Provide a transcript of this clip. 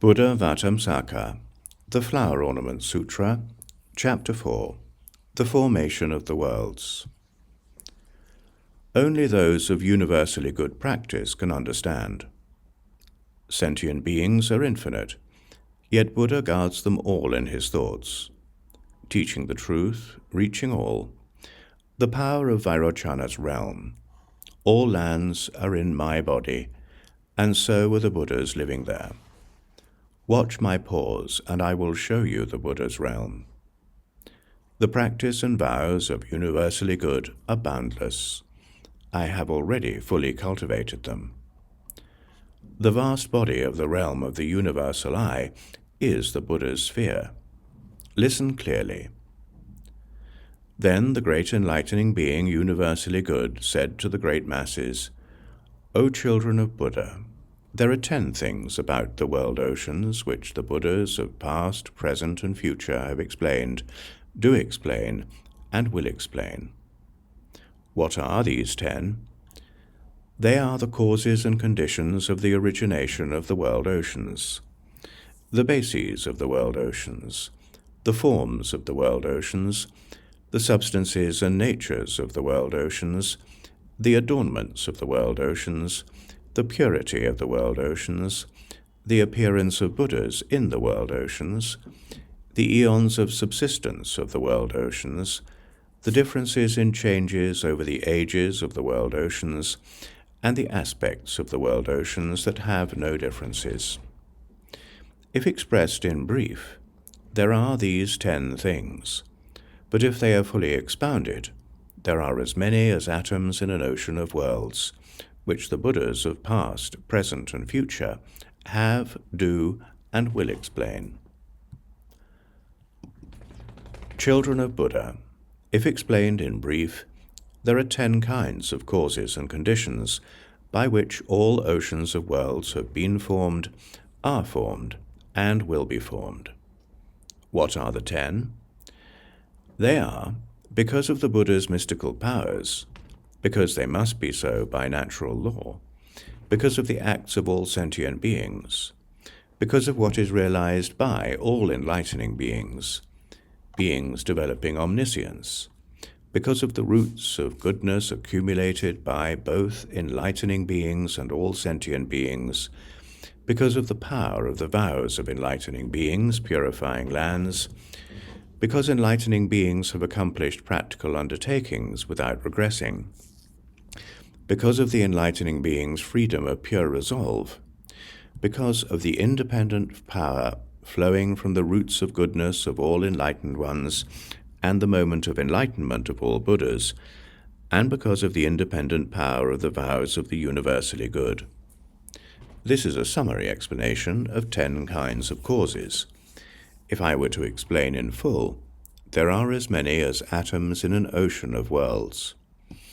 Buddhāvataṃsaka, the Flower Ornament Sutra, Chapter 4, The Formation of the Worlds. Only those of universally good practice can understand. Sentient beings are infinite, yet Buddha guards them all in his thoughts, teaching the truth, reaching all, the power of Vairochana's realm. All lands are in my body, and so are the Buddhas living there. Watch my pause, and I will show you the Buddha's realm. The practice and vows of universally good are boundless. I have already fully cultivated them. The vast body of the realm of the universal I is the Buddha's sphere. Listen clearly. Then the great enlightening being, universally good, said to the great masses, O children of Buddha, there are 10 things about the world oceans which the Buddhas of past, present, and future have explained, do explain, and will explain. What are these 10? They are the causes and conditions of the origination of the world oceans, the bases of the world oceans, the forms of the world oceans, the substances and natures of the world oceans, the adornments of the world oceans, the purity of the world oceans, the appearance of Buddhas in the world oceans, the eons of subsistence of the world oceans, the differences in changes over the ages of the world oceans, and the aspects of the world oceans that have no differences. If expressed in brief, there are these 10 things, but if they are fully expounded, there are as many as atoms in an ocean of worlds, which the Buddhas of past, present, and future have, do, and will explain. Children of Buddha, if explained in brief, there are 10 kinds of causes and conditions by which all oceans of worlds have been formed, are formed, and will be formed. What are the 10? They are, because of the Buddha's mystical powers, because they must be so by natural law, because of the acts of all sentient beings, because of what is realized by all enlightening beings, beings developing omniscience, because of the roots of goodness accumulated by both enlightening beings and all sentient beings, because of the power of the vows of enlightening beings purifying lands, because enlightening beings have accomplished practical undertakings without regressing, because of the enlightening being's freedom of pure resolve, because of the independent power flowing from the roots of goodness of all enlightened ones and the moment of enlightenment of all Buddhas, and because of the independent power of the vows of the universally good. This is a summary explanation of 10 kinds of causes. If I were to explain in full, there are as many as atoms in an ocean of worlds.